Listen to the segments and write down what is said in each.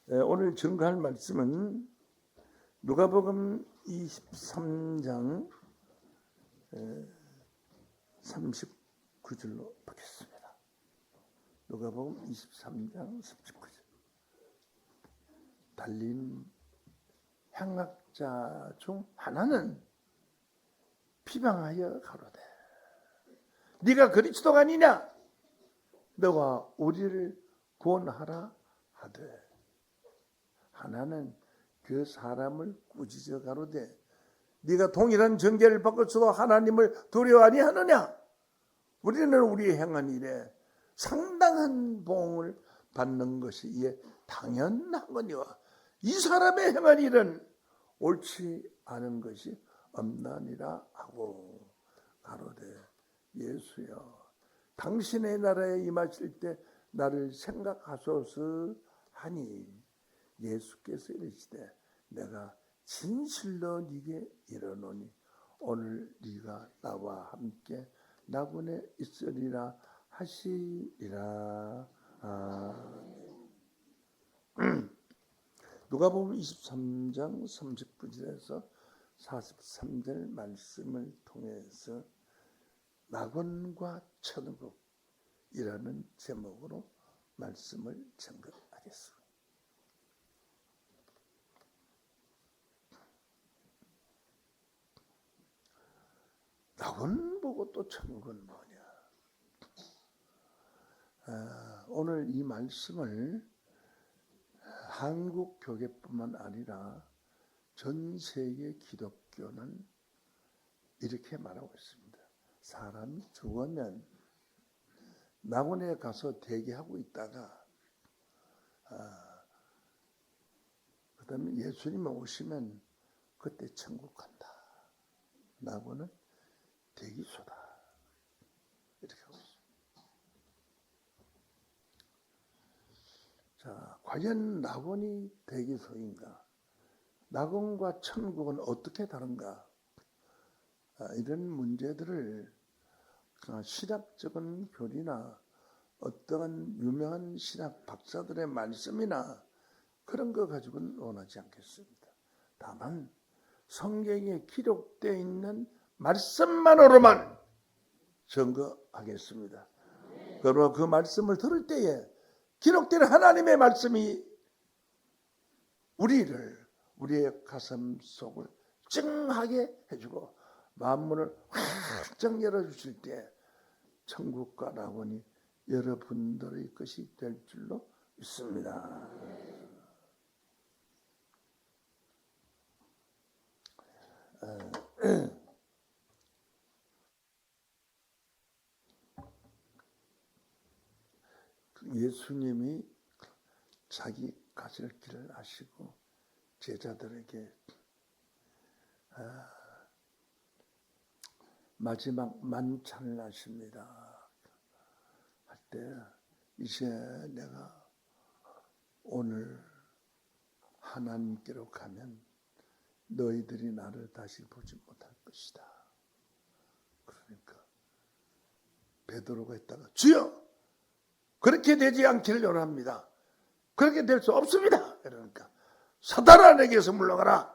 오늘 증거할 말씀은 누가복음 23장 39절로 받겠습니다. 누가복음 23장 39절. 달린 행악자 중 하나는 비방하여 가로되 네가 그리스도가 아니냐? 너가 우리를 구원하라 하되 하나는 그 사람을 꾸짖어 가로되 네가 동일한 정죄를 받고서도 하나님을 두려워 아니하느냐? 우리는 우리 행한 일에 상당한 보응을 받는 것이 이에 당연하거니와 이 사람의 행한 일은 옳지 않은 것이 없나니라 하고 가로되 예수여 당신의 나라에 임하실 때 나를 생각하소서 하니 예수께서 이르시되 내가 진실로 네게 이르노니 오늘 네가 나와 함께 낙원에 있으리라 하시리라. 누가복음 23장 39절에서 43절 말씀을 통해서 낙원과 천국이라는 제목으로 말씀을 전하겠습니다. 낙원 보고 또 천국은 뭐냐? 오늘 이 말씀을 한국 교계뿐만 아니라 전 세계 기독교는 이렇게 말하고 있습니다. 사람이 죽으면 낙원에 가서 대기하고 있다가 그 다음에 예수님 오시면 그때 천국 간다. 낙원은 대기소다. 이렇게 하고 있습니다. 자, 과연 낙원이 대기소인가? 낙원과 천국은 어떻게 다른가? 이런 문제들을 신학적인 교리나 어떠한 유명한 신학 박사들의 말씀이나 그런 거 가지고는 원하지 않겠습니다. 다만 성경에 기록되어 있는 말씀만으로만 증거하겠습니다. 그러나 그 말씀을 들을 때에 기록된 하나님의 말씀이 우리의 가슴 속을 찡하게 해주고 만문을 활짝 열어주실 때 천국과 낙원이 여러분들의 것이 될 줄로 믿습니다. 예수님이 자기 가실 길을 아시고 제자들에게 마지막 만찬을 하십니다. 할 때 이제 내가 오늘 하나님께로 가면 너희들이 나를 다시 보지 못할 것이다. 그러니까 베드로가 있다가 주여 그렇게 되지 않기를 원합니다. 그렇게 될 수 없습니다. 그러니까 사단아 내게서 물러가라.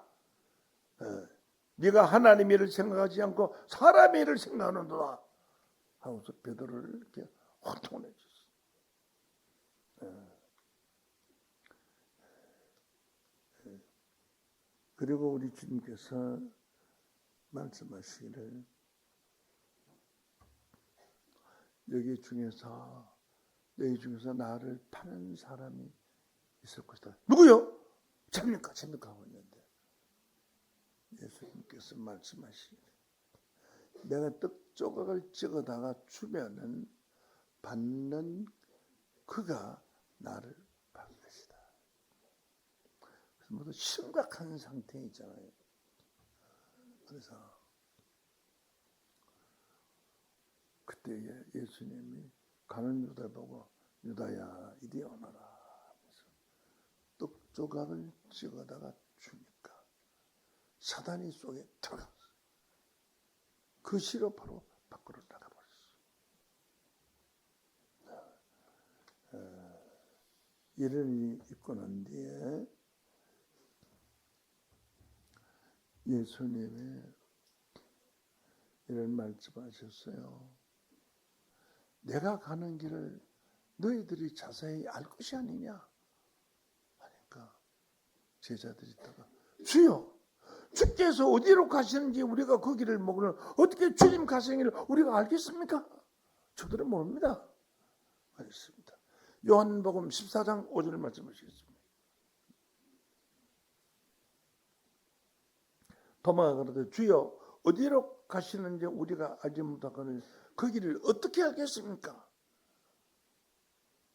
네가 하나님 일을 생각하지 않고 사람 일을 생각하는도다. 하고서 베드로를 이렇게 호통을 해줬어요. 그리고 우리 주님께서 말씀하시기를 너희 중에서 나를 파는 사람이 있을 것이다. 누구요? 잡니까? 하고 있는데 예수님께서 말씀하시기를 내가 떡 조각을 찍어다가 주면은 받는 그가 나를 받을 것이다. 그래서 모두 심각한 상태에 있잖아요. 그래서 그때 예수님이 가는 유다 보고 유다야 이리 오너라 하면서 떡 조각을 찍어다가 주니까 사단이 속에 들어갔어. 그 시로 바로 밖으로 나가버렸어. 이런 일이 있고 난 뒤에 예수님이 이런 말씀하셨어요. 내가 가는 길을 너희들이 자세히 알 것이 아니냐 하니까 제자들이 있다가 주여, 주께서 어디로 가시는지 우리가 그 길을 모르는 어떻게 주님 가시는 길을 우리가 알겠습니까? 저들은 모릅니다 하였습니다. 요한복음 14장 5절 말씀하시겠습니다. 도마가 그러되 주여 어디로 가시는지 우리가 알지 못하거늘 그 길을 어떻게 알겠습니까?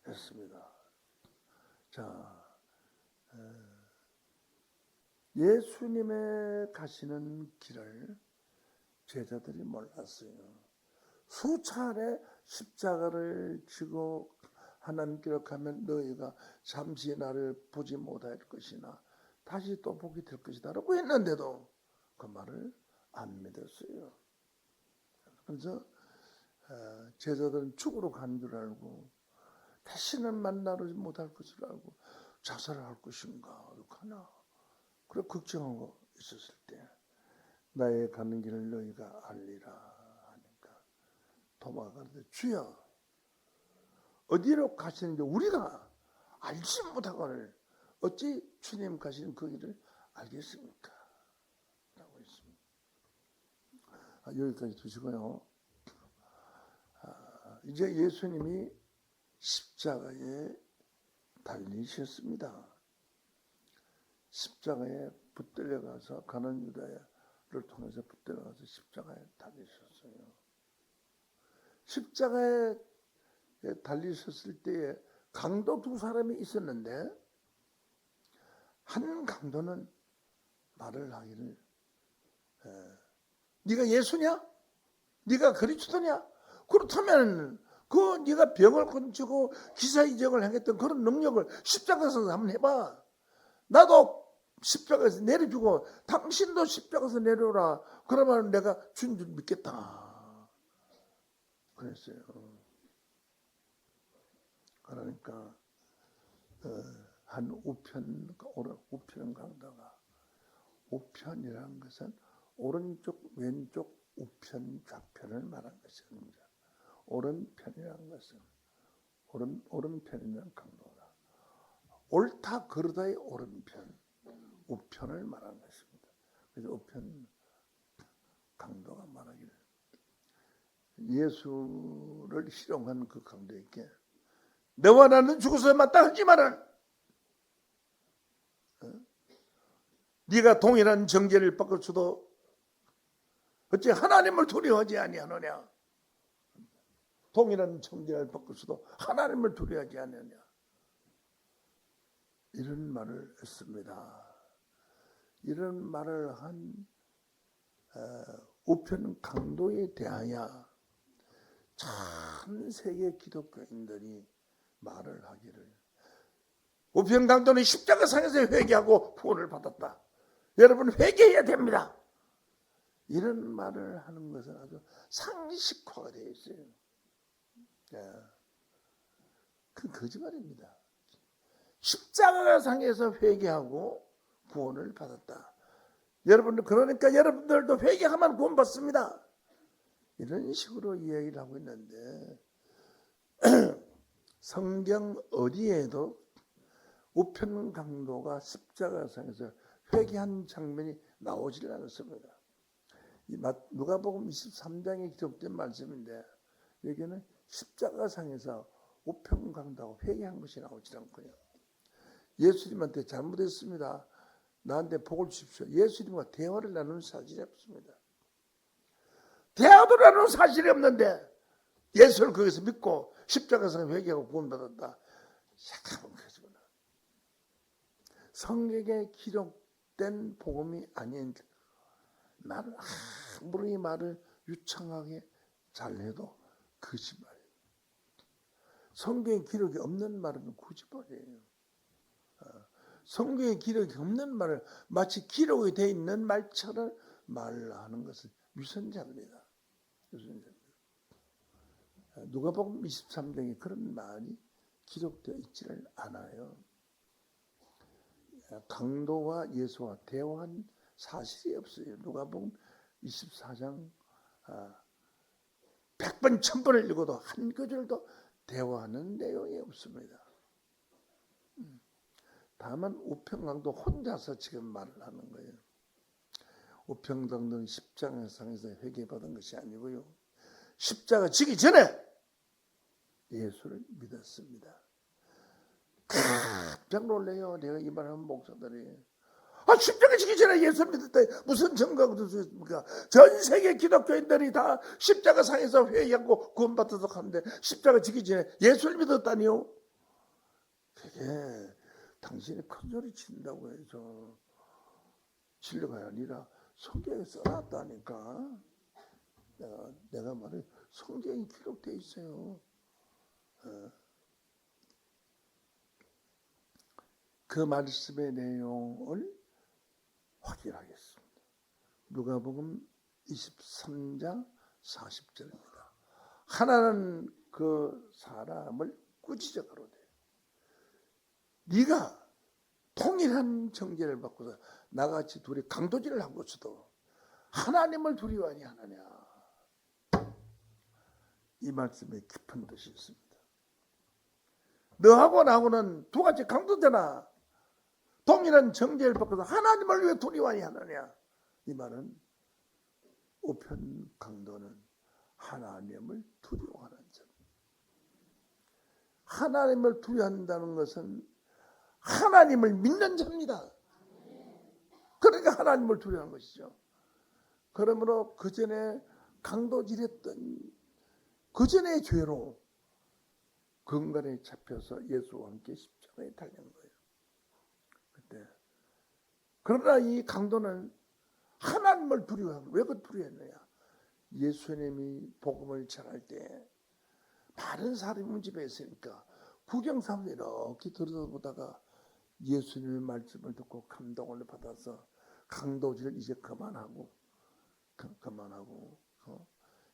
했습니다. 자, 예수님의 가시는 길을 제자들이 몰랐어요. 수차례 십자가를 지고 하나님께로 가면 너희가 잠시 나를 보지 못할 것이나 다시 또 보게 될 것이다 라고 했는데도 그 말을 안 믿었어요. 그래서 제자들은 죽으러 간 줄 알고 다시는 만나지 못할 것을 알고 자살할 것인가 어떡하나 그래 걱정하고 있었을 때 나의 가는 길을 너희가 알리라 하니까 도마가 그러되 주여 어디로 가시는지 우리가 알지 못하거늘 어찌 주님 가시는 그 길을 알겠습니까? 라고 했습니다. 여기까지 두시고요. 이제 예수님이 십자가에 달리셨습니다. 십자가에 붙들려 가서 가는 유다야를 통해서 붙들려 가서 십자가에 달리셨어요. 십자가에 달리셨을 때에 강도 두 사람이 있었는데 한 강도는 말을 하기를 네가 예수냐? 네가 그리스도냐? 그렇다면 그 네가 병을 고치고 기사이적을 행했던 그런 능력을 십자가에서 한번 해봐. 나도 십자가에서 내려주고 당신도 십자가에서 내려오라. 그러면 내가 준 줄 믿겠다. 그랬어요. 그러니까 한 우편 강도가 우편이라는 것은 오른쪽 왼쪽 우편 좌편을 말한 것입니다. 오른편이라는 것은 오른편이라는 강도다. 옳다 그르다의 오른편 우편을 말한 것입니다. 그래서 우편 강도가 말하기를 예수를 희롱한 그 강도에게 너와 나는 죽어서 마땅하지만은 네가 동일한 정죄를 받을 수도 어찌 하나님을 두려워하지 아니하느냐. 동일한 정죄를 받을 수도 하나님을 두려워하지 않느냐. 이런 말을 했습니다. 이런 말을 한 우편 강도에 대하여 전 세계 기독교인들이 말을 하기를 우편 강도는 십자가상에서 회개하고 구원을 받았다. 여러분 회개해야 됩니다. 이런 말을 하는 것은 아주 상식화가 되어 있어요. 그건 거짓말입니다. 십자가상에서 회개하고 구원을 받았다. 여러분들 그러니까 여러분들도 회개하면 구원 받습니다. 이런 식으로 이야기를 하고 있는데 성경 어디에도 우편 강도가 십자가상에서 회개한 장면이 나오질 않았습니다. 누가복음 23장에 기록된 말씀인데 여기는 십자가상에서 우편 강도가 회개한 것이 나오질 않고요. 예수님한테 잘못했습니다. 나한테 복을 주십시오. 예수님과 대화를 나누는 사실이 없습니다. 대화도 나누는 사실이 없는데 예수를 거기서 믿고 십자가상에 회개하고 구원받았다. 잠깐만 그러지구나. 성경에 기록된 복음이 아닌 말을 아무리 말을 유창하게 잘해도 거짓말이에요. 성경에 기록이 없는 말은 거짓말이에요. 성경에 기록이 없는 말을 마치 기록이 되어 있는 말처럼 말하는 것은 위선자입니다. 누가복음 23장에 그런 말이 기록되어 있지를 않아요. 강도와 예수와 대화한 사실이 없어요. 누가복음 24장 100번 1000번을 읽어도 한 구절도 대화하는 내용이 없습니다. 다만 우평강도 혼자서 지금 말을 하는 거예요. 우평강도는 십자가상에서 회개받은 것이 아니고요. 십자가 지기 전에 예수를 믿었습니다. 깜짝 놀래요. 내가 이 말하면 목사들이 십자가 지기 전에 예수 믿었다. 무슨 증거가 있습니까? 전 세계 기독교인들이 다 십자가상에서 회개하고 구원받도록 하는데 십자가 지기 전에 예수를 믿었다니요? 그게 당신이 큰 소리 친다고 해서 진리가 아니라 성경에 써놨다니까. 내가 말해 성경이 기록되어 있어요. 그 말씀의 내용을 확인하겠습니다. 누가복음 23장 40절입니다. 하나는 그 사람을 꾸짖어 가로되 네가 통일한 정죄를 받고서 나같이 둘이 강도질을 하고서도 하나님을 두려워하니 하느냐. 이 말씀에 깊은 뜻이 있습니다. 너하고 나하고는 두 가지 강도잖아. 동일한 정죄를 받고서 하나님을 왜 두려워하니 하느냐. 이 말은 우편 강도는 하나님을 두려워하는 점. 하나님을 두려워한다는 것은 하나님을 믿는 자입니다. 그러니까 하나님을 두려워하는 것이죠. 그러므로 그 전에 강도질했던 그 전의 죄로 근간에 잡혀서 예수와 함께 십자가에 달린 거예요. 그때 그러나 이 강도는 하나님을 두려워하고 왜 그 두려워했느냐? 예수님이 복음을 전할 때 많은 사람이 집에 있으니까 구경삼이 이렇게 들여다보다가 예수님의 말씀을 듣고 감동을 받아서 강도질을 이제 그만하고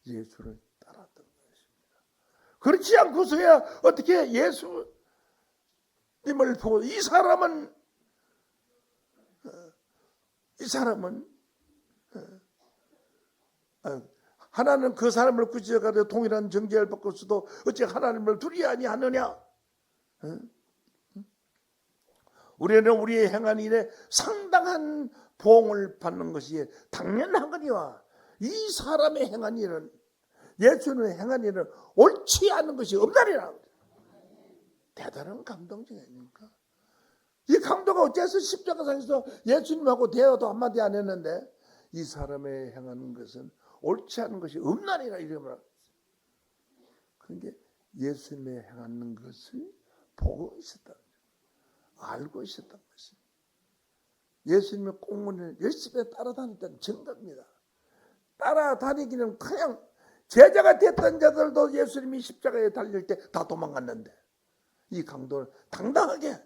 예수를 따랐던 것입니다. 그렇지 않고서야 어떻게 예수님을 보고 이 사람은 하나는 그 사람을 꾸짖어가지고 동일한 정죄를 받고서도 어찌 하나님을 두려워하니 하느냐? 우리는 우리의 행한 일에 상당한 보응을 받는 것이 당연하거니와 이 사람의 행한 일은 예수님의 행한 일은 옳지 않은 것이 없다리라. 대단한 감동적 아닙니까? 이 강도가 어째서 십자가상에서 예수님하고 대화도 한마디 안 했는데 이 사람의 행하는 것은 옳지 않은 것이 없나니라 이러면 그러니까 예수님의 행하는 것을 보고 있었다. 알고 있었던 것입니다. 예수님의 공문을 열심히 따라다녔다는 증거입니다. 따라다니기는 그냥 제자가 됐던 자들도 예수님이 십자가에 달릴 때 다 도망갔는데 이 강도는 당당하게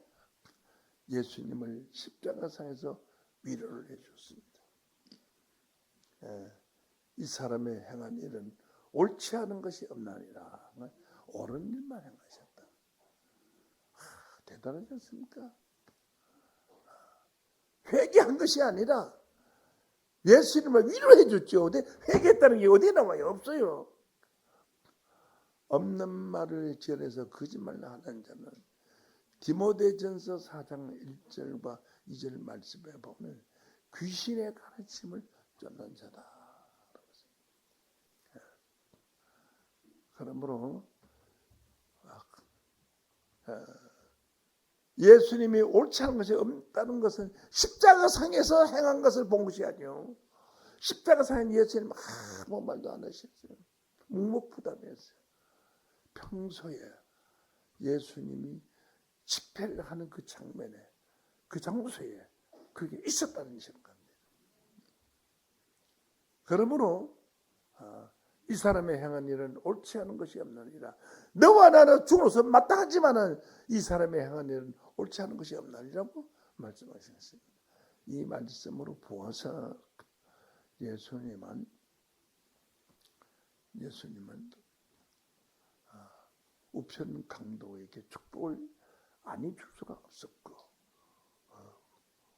예수님을 십자가상에서 위로를 해줬습니다. 이 사람의 행한 일은 옳지 않은 것이 없나니라. 옳은 일만 행하셨다. 대단하지 않습니까? 회개한 것이 아니라 예수님을 위로해 줬죠. 회개했다는 게 어디에 나와요? 없어요. 없는 말을 지어내서 거짓말을 하는 자는 디모데전서 4장 1절과 2절 말씀에 보면 귀신의 가르침을 쫓는 자다. 그러므로 예수님이 옳지 않은 것이 없다는 것은 십자가상에서 행한 것을 본 것이 아니요. 십자가상에 예수님 아무 말도 안 하셨어요. 묵묵부답했어요. 평소에 예수님이 집회를 하는 그 장면에 그 장소에 그게 있었다는 생각입니다. 그러므로 이 사람의 행한 일은 옳지 않은 것이 없나니라. 너와 나는 죽어서 마땅하지만은 이 사람의 행한 일은 옳지 않은 것이 없나니라고 말씀하셨습니다. 이 말씀으로 보아서 예수님은 우편 강도에게 축복을 아니 줄 수가 없었고,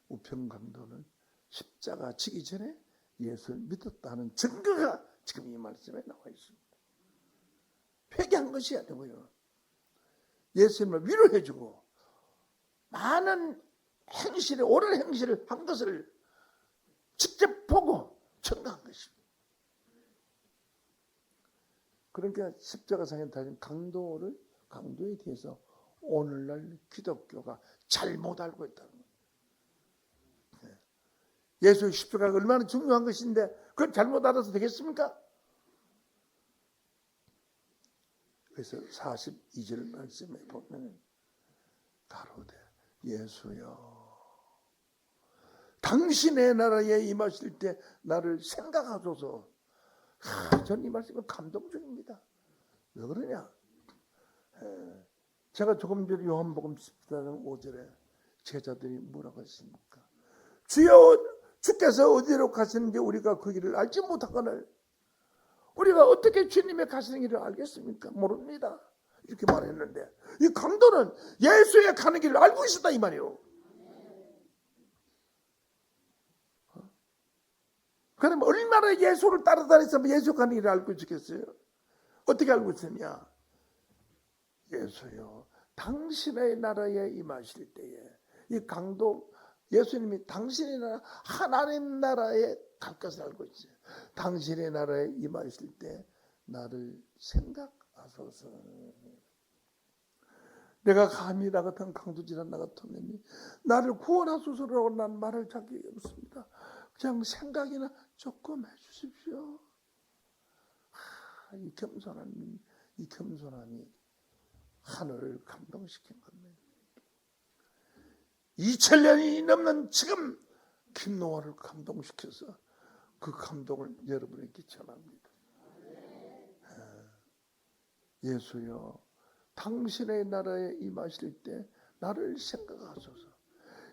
우편 강도는 십자가 지기 전에 예수를 믿었다는 증거가 지금 이 말씀에 나와 있습니다. 회개한 것이 아니고요, 예수님을 위로해주고 많은 행실에 옳은 행실을 한 것을 직접 보고 증거한 것입니다. 그러니까 십자가상에 달린 강도에 대해서 오늘날 기독교가 잘못 알고 있다는 거예요. 예수의 십자가가 얼마나 중요한 것인데 그걸 잘못 알아서 되겠습니까? 그래서 42절 말씀에 보면 가로되 예수여 당신의 나라에 임하실 때 나를 생각하소서. 전 이 말씀은 감동적입니다. 왜 그러냐? 제가 조금 전에 요한복음 14장 5절에 제자들이 뭐라고 했습니까? 주여 주께서 어디로 가시는지 우리가 그 길을 알지 못하거늘 우리가 어떻게 주님의 가시는 길을 알겠습니까? 모릅니다. 이렇게 말했는데 이 강도는 예수의 가는 길을 알고 있었다 이 말이에요. 그럼 얼마나 예수를 따라다녔으면 예수 가는 길을 알고 있었겠어요? 어떻게 알고 있었냐? 예수여 당신의 나라에 임하실 때에 이 강도 예수님이 당신의 나라 하나님 나라에 갈 것을 알고 있어요. 당신의 나라에 임하실 때 나를 생각하소서. 내가 감히 나 같은 강도질한 나 같으면 나를 구원하소서라고 난 말할 자격이 없습니다. 그냥 생각이나 조금 해주십시오. 이 겸손함이 하늘을 감동시킨 겁니다. 2000년이 넘는 지금 김노아를 감동시켜서 그 감동을 여러분에게 전합니다. 예수여 당신의 나라에 임하실 때 나를 생각하소서.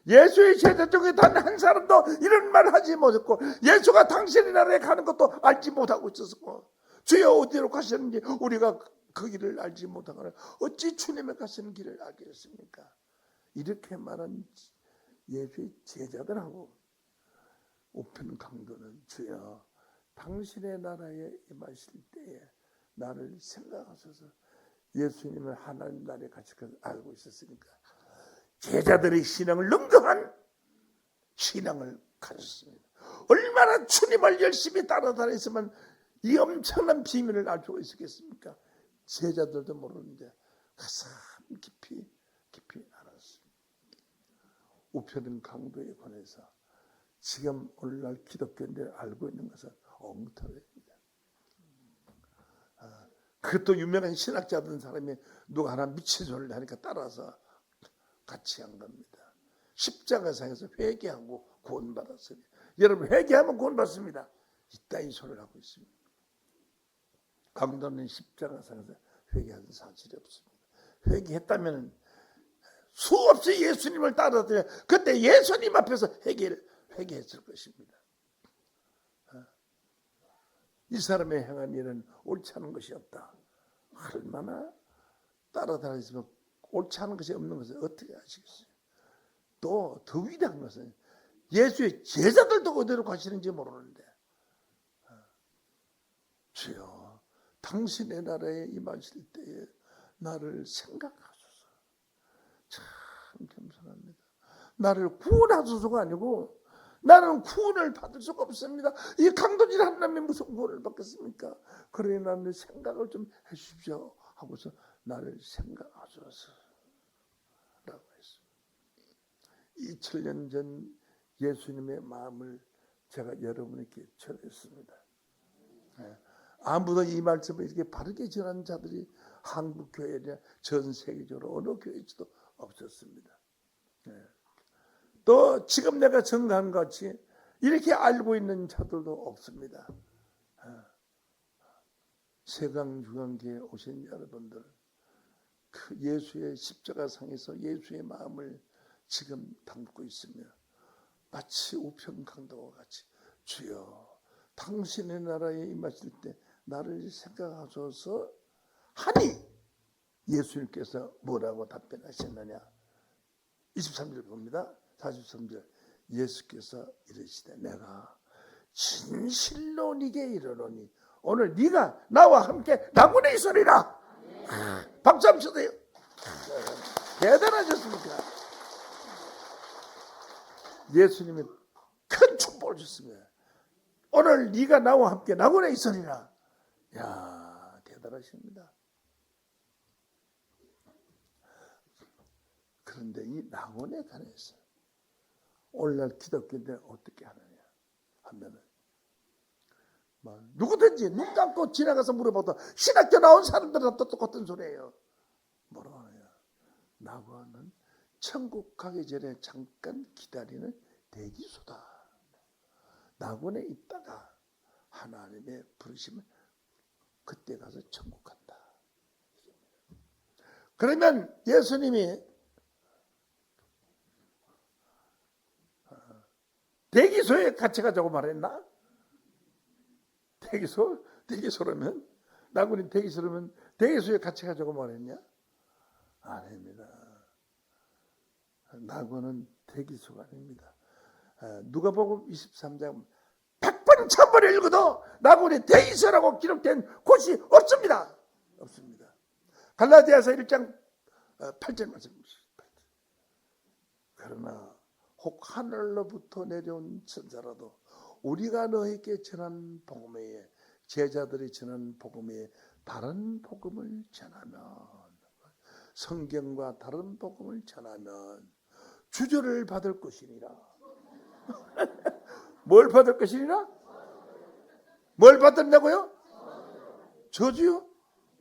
예수의 제자 중에 단 한 사람도 이런 말을 하지 못했고 예수가 당신의 나라에 가는 것도 알지 못하고 있었고 주여 어디로 가시는지 우리가 그 길을 알지 못하거나 어찌 주님의 가시는 길을 알겠습니까? 이렇게 말한 예수의 제자들하고 우편 강도는 주여 당신의 나라에 임하실 때에 나를 생각하소서. 예수님을 하나님 나라에 가실 것을 알고 있었으니까 제자들의 신앙을 능가한 신앙을 가졌습니다. 얼마나 주님을 열심히 따라다녔으면 이 엄청난 비밀을 알 수가 있었겠습니까? 제자들도 모르는데 가슴 깊이 알았습니다. 우편 강도에 관해서 지금 오늘날 기독교인들이 알고 있는 것은 엉터리입니다. 그것도 유명한 신학자들 사람이 누가 하나 미친 소리를 하니까 따라서 같이 한 겁니다. 십자가상에서 회개하고 구원받았으니 여러분 회개하면 구원받습니다. 이따위 소리를 하고 있습니다. 강도는 십자가상에서 회개한 사실이 없습니다. 회개했다면 수없이 예수님을 따라다녀 그때 예수님 앞에서 회개했을 것입니다. 이 사람의 행한 일은 옳지 않은 것이 없다. 얼마나 따라다니시면 옳지 않은 것이 없는 것을 어떻게 아시겠어요? 또 더 위대한 것은 예수의 제자들도 어디로 가시는지 모르는데 주여 당신의 나라에 임하실 때에 나를 생각하소서. 참 겸손합니다. 나를 구원하소서가 아니고 나는 구원을 받을 수가 없습니다. 이 강도질 한 놈이 무슨 구원을 받겠습니까? 그러니 나는 생각을 좀 해주십시오 하고서 나를 생각하소서 라고 했습니다. 2000년 전 예수님의 마음을 제가 여러분에게 전했습니다. 아무도 이 말씀을 이렇게 바르게 전하는 자들이 한국 교회나 전 세계적으로 어느 교회에도 없었습니다. 또 지금 내가 증거한 것 같이 이렇게 알고 있는 자들도 없습니다. 세강중앙교회에 오신 여러분들 그 예수의 십자가상에서 예수의 마음을 지금 담고 있으며 마치 우편 강도와 같이 주여 당신의 나라에 임하실 때 나를 생각하소서 하니 예수님께서 뭐라고 답변하셨느냐? 23절 봅니다. 43절. 예수께서 이르시되 내가 진실로 네게 이르노니 오늘 네가 나와 함께 낙원에 있으리라. 박수 한번 쳐세요. 대단하셨습니까? 예수님이 큰 축복을 주셨습니다. 오늘 네가 나와 함께 낙원에 있으리라. 야, 대단하십니다. 그런데 이 낙원에 관해서 오늘날 기독교인들은 어떻게 하느냐 하면은 누구든지 눈 감고 지나가서 물어봐도 신학교 나온 사람들은 또 똑같은 소리예요. 뭐라고 하느냐? 낙원은 천국 가기 전에 잠깐 기다리는 대기소다. 낙원에 있다가 하나님의 부르시면 그때 가서 천국 간다. 그러면 예수님이 대기소에 같이 가자고 말했나? 대기소라면 낙원이 대기소라면 대기소에 같이 가자고 말했냐? 아닙니다. 낙원은 대기소가 아닙니다. 누가복음 23장 100번 1000번 읽어도 낙원이 대기소라고 기록된 곳이 없습니다. 없습니다. 갈라디아서 1장 8절 말씀입니다. 그러나 혹 하늘로부터 내려온 천사라도 우리가 너에게 전한 복음에 제자들이 전한 복음에 다른 복음을 전하면 성경과 다른 복음을 전하면 주저를 받을 것이니라. 뭘 받을 것이니라? 뭘 받는다고요? 저주요?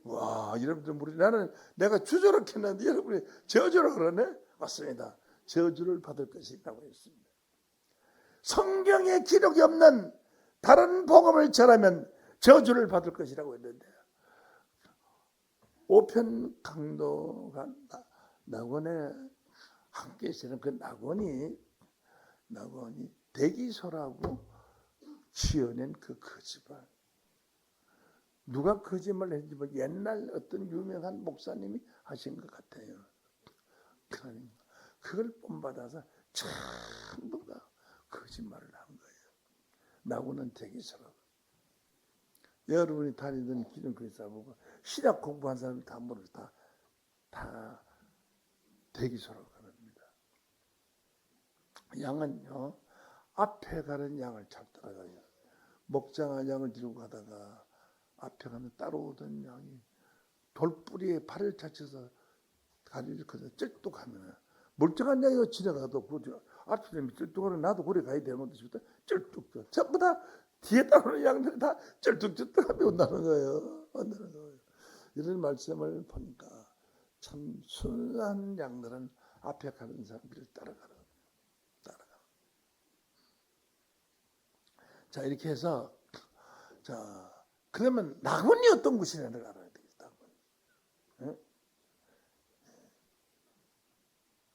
와, 여러분들 나는 내가 주저를 했는데 여러분이 저주를 그러네? 맞습니다. 저주를 받을 것이라고 했습니다. 성경에 기록이 없는 다른 복음을 전하면 저주를 받을 것이라고 했는데 오편 강도가 낙원에 함께 있는 그 낙원이 대기소라고 지어낸 그 거짓말. 누가 거짓말을 했는지 뭐 옛날 어떤 유명한 목사님이 하신 것 같아요. 그러니까 그걸 본받아서 전부 다 거짓말을 한 거예요. 낙원은 대기소라고. 여러분이 다니던 길은 그래서 보고 신학 공부한 사람이 다 모르고 다 대기소라고 합니다. 양은요 앞에 가는 양을 잘 따라가요. 목장한 양을 들고 가다가 앞에 가면 따라오던 양이 돌뿌리에 발을 다쳐서 다리를 그저 쩔뚝하면 멀쩡한 양이 지나가도 앞에 쩔뚝하면 나도 그래 가야 되는데 쩔뚝 전부 다 뒤에 따라오는 양들이 다 쩔뚝쩔뚝하며 온다는 거예요. 이런 말씀을 보니까 참 순한 양들은 앞에 가는 사람들을 따라가는. 자, 이렇게 해서 그러면 낙원이 어떤 곳이냐를 알아야 되겠다. 네?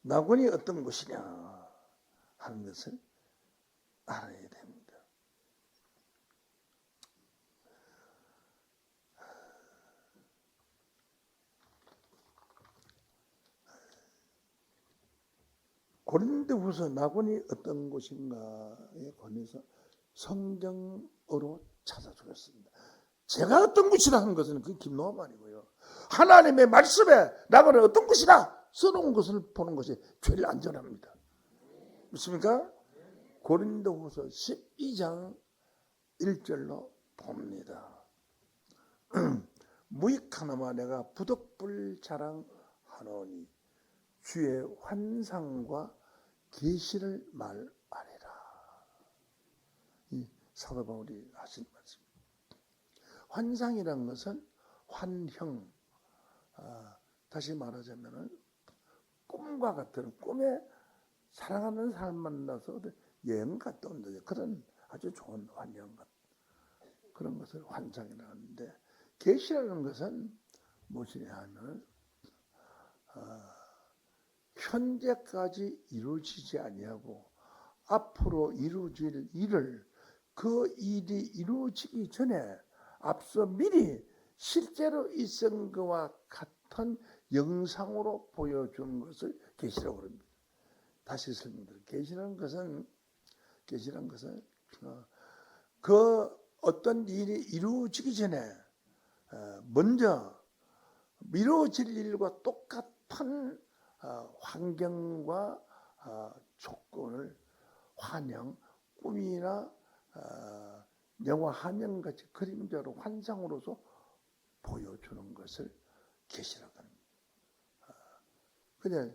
낙원이 어떤 곳이냐 하는 것을 알아야 됩니다. 고린도후서 낙원이 어떤 곳인가에 관해서 성경으로 찾아주었습니다. 제가 어떤 곳이라 하는 것은 그 김노함 아니고요. 하나님의 말씀에 낙원은 어떤 곳이다 써놓은 것을 보는 것이 제일 안전합니다. 믿습니까? 고린도후서 12장 1절로 봅니다. 무익하나마 내가 부득불 자랑하노니 주의 환상과 계시를 말하리라. 이 사도 바울이 하신 말씀. 환상이라는 것은 환형, 다시 말하자면은 꿈과 같은 꿈에 사랑하는 사람 만나서 여행 갔다 온다. 그런 아주 좋은 환영 같은 그런 것을 환상이라고 하는데 계시라는 것은 무엇이냐 하면 현재까지 이루어지지 아니하고 앞으로 이루어질 일을 그 일이 이루어지기 전에 앞서 미리 실제로 있은 것과 같은 영상으로 보여주는 것을 계시라고 합니다. 다시 설명드릴게요. 계시라는 것은 그 어떤 일이 이루어지기 전에 먼저 이루어질 일과 똑같은 환경과 조건을 환영, 꿈이나 영화 화면같이 그림자로 환상으로서 보여주는 것을 계시라고 합니다. 그냥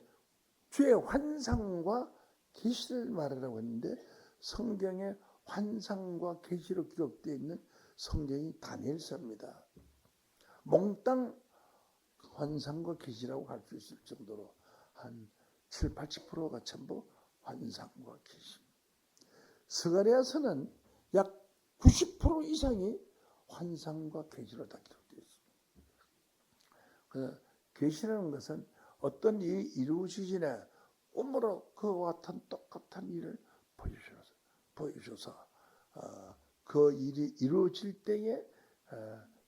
주의 환상과 계시를 말하라고 했는데 성경에 환상과 계시로 기록되어 있는 성경이 다니엘서입니다. 몽땅 환상과 계시라고 할 수 있을 정도로 한 7, 80%가 전부 환상과 계시. 스가랴서는 약 90% 이상이 환상과 계시로 다 기록되어 있습니다. 그래서 계시라는 것은 어떤 일이 이루어지기 전에 꿈으로 그와 같은 똑같은 일을 보여줘서 그 일이 이루어질 때에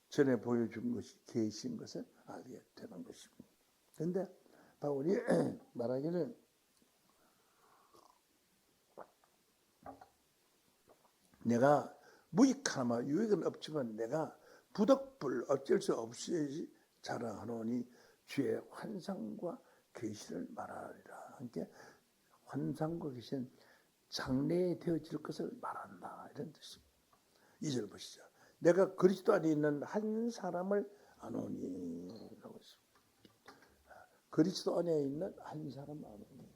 전에 보여준 것이 계신 것을 알게 되는 것입니다. 그런데 바울이 말하기를 내가 무익하나 유익은 없지만 내가 부덕불 어쩔 수 없이 자랑하노니 주의 환상과 계시를 말하리라. 그러니까 환상과 계시는 장래에 되어질 것을 말한다 이런 뜻입니다. 2절 보시죠. 내가 그리스도 안에 있는 한 사람을 아노니 라고 했습니다. 그리스도 안에 있는 한 사람 아노니.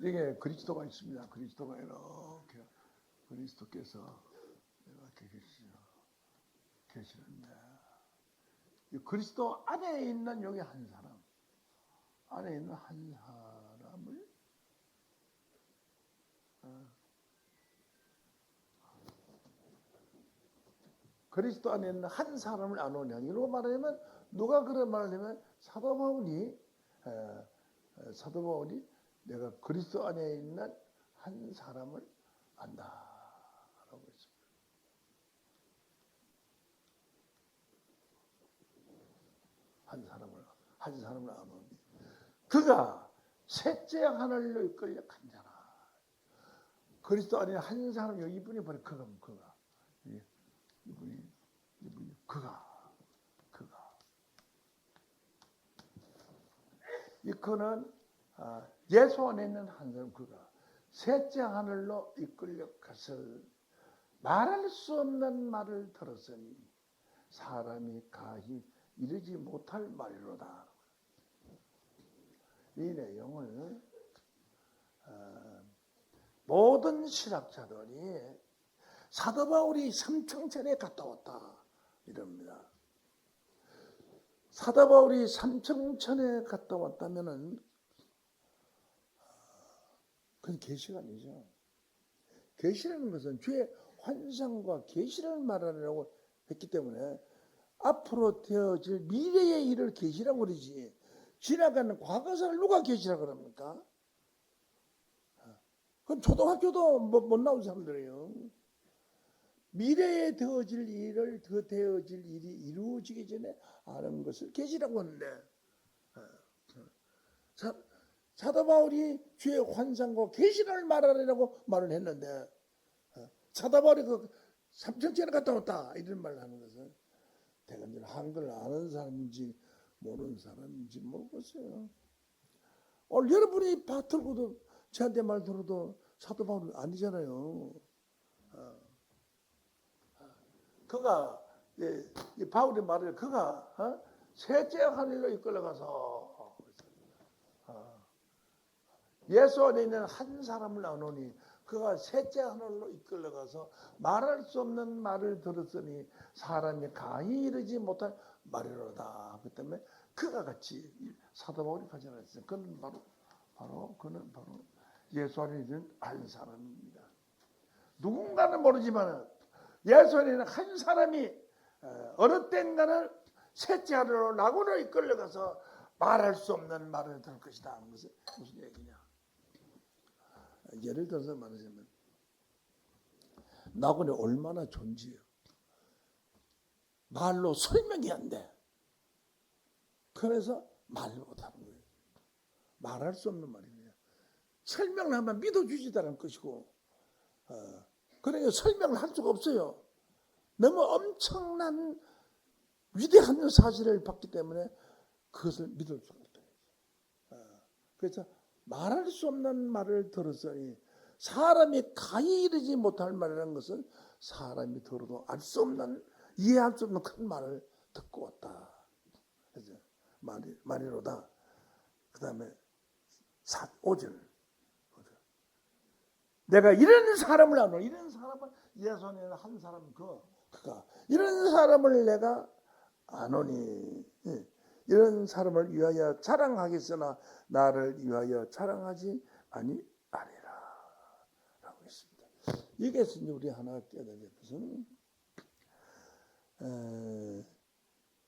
이게 그리스도가 있습니다. 그리스도가 이렇게 그리스도께서 이렇게 계시는데 이 그리스도 안에 있는 여기 한 사람 안에 있는 한 사람을 그리스도 안에 있는 한 사람을 아노니. 이러고 말하면 누가 그런 말을 하면 사도 바울이 내가 그리스도 안에 있는 한 사람을 안다라고 했습니다. 한 사람을 아노니. 그가 셋째 하늘로 이끌려 간 자라. 그리스도 안에 한 사람 이분이 바로 그가 이 그는 예수 안에 있는 한 사람 그가 셋째 하늘로 이끌려 갔을 말할 수 없는 말을 들었으니 사람이 가히 이르지 못할 말이로다. 이 내용을 모든 신학자들이 사도 바울이 삼층천에 갔다 왔다 이럽니다. 사도 바울이 삼층천에 갔다 왔다면은 그건 계시가 아니죠. 계시라는 것은 주의 환상과 계시를 말하려고 했기 때문에 앞으로 되어질 미래의 일을 계시라고 그러지 지나가는 과거사를 누가 계시라고 그럽니까? 그건 초등학교도 못 나온 사람들이에요. 미래에 되어질 일을 그 되어질 일이 이루어지기 전에 아는 것을 계시라고 하는데 사도 바울이 주의 환상과 계시를 말하라고 말을 했는데 사도 바울이 그 삼천천에 갔다 왔다 이런 말을 하는 것은 대간절 한글을 아는 사람인지 모르는 사람인지 모르겠어요. 오늘 여러분이 받들고도 저한테 말 들어도 사도 바울은 아니잖아요. 그가 바울이 말을 그가 셋째 하늘로 이끌려가서 예수 안에 있는 한 사람을 나누니 그가 셋째 하늘로 이끌려가서 말할 수 없는 말을 들었으니 사람이 가히 이르지 못할 말이로다. 그 때문에 그가 같이 사도 바울이 가지 않았어요. 그는 바로 예수 안에 있는 한 사람입니다. 누군가는 모르지만 예수 안에 있는 한 사람이 어느 땐가는 셋째 하늘로 낙원으로 이끌려가서 말할 수 없는 말을 들을 것이다 하는 것은 무슨 얘기냐. 예를 들어서 말하자면 낙원이 얼마나 존재해요. 말로 설명이 안 돼. 그래서 말로 못하는 거예요. 말할 수 없는 말이에요. 설명을 하면 믿어주지다는 것이고, 그러니까 설명을 할 수가 없어요. 너무 엄청난 위대한 사실을 봤기 때문에 그것을 믿을 수가 없다. 그래서 말할 수 없는 말을 들었으니, 사람이 가히 이르지 못할 말이라는 것은 사람이 들어도 알 수 없는, 이해할 수 없는 큰 말을 듣고 왔다. 그래서 말이로다. 그 다음에 5절. 내가 이런 사람을 아노. 이런 사람은 예수님은 한 사람 그가 이런 사람을 내가 아노니. 이런 사람을 위하여 자랑하겠으나 나를 위하여 자랑하지 아니하리라 라고 했습니다. 이것은 우리 하나 깨달아야 될 것은,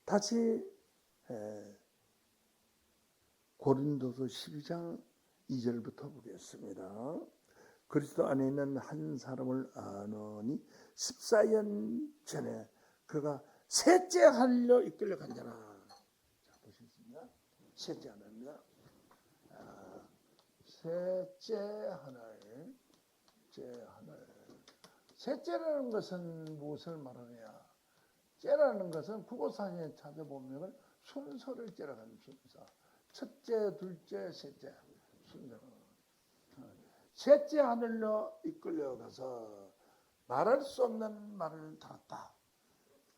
다시 고린도서 12장 2절부터 보겠습니다. 그리스도 안에 있는 한 사람을 아노니 14년 전에 그가 셋째 하늘로 이끌려 간다나. 자, 보시겠습니다. 셋째 하늘입니다. 셋째 하늘. 셋째라는 것은 무엇을 말하느냐? 째라는 것은 국어사전에 찾아보면 순서를 째라는 순서. 첫째, 둘째, 셋째 순서. 셋째 하늘로 이끌려가서 말할 수 없는 말을 들었다.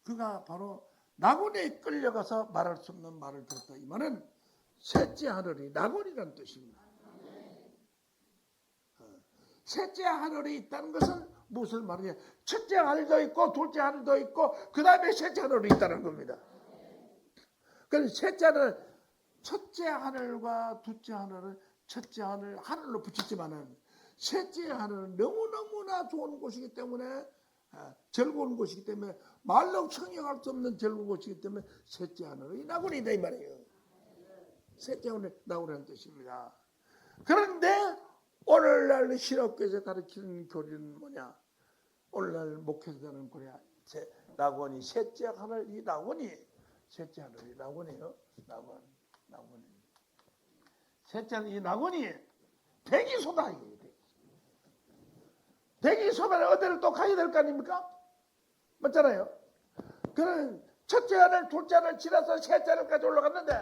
그가 바로 낙원에 이끌려가서 말할 수 없는 말을 들었다. 이 말은 셋째 하늘이 낙원이라는 뜻입니다. 셋째 하늘이 있다는 것은 무슨 말이냐? 첫째 하늘도 있고 둘째 하늘도 있고 그 다음에 셋째 하늘이 있다는 겁니다. 그래서 셋째 하늘, 첫째 하늘과 둘째 하늘을 첫째 하늘로 붙였지만은 셋째 하늘은 너무너무나 좋은 곳이기 때문에, 즐거운 곳이기 때문에, 말로 청량할 수 없는 즐거운 곳이기 때문에 셋째 하늘이 낙원이다 이 말이에요. 셋째 하늘 낙원이라는 뜻입니다. 그런데 오늘날 신학교에서 가르치는 교리는 뭐냐? 오늘날 목회자는 그래야 낙원이 셋째 하늘, 이 낙원이 셋째 하늘이 낙원이에요. 낙원이. 셋째 하늘 이 낙원이 대기소다 이게. 대기소면 어디를 또 가야 될 거 아닙니까? 맞잖아요. 그런 첫째 하늘, 둘째 하늘 지나서 셋째 하늘까지 올라갔는데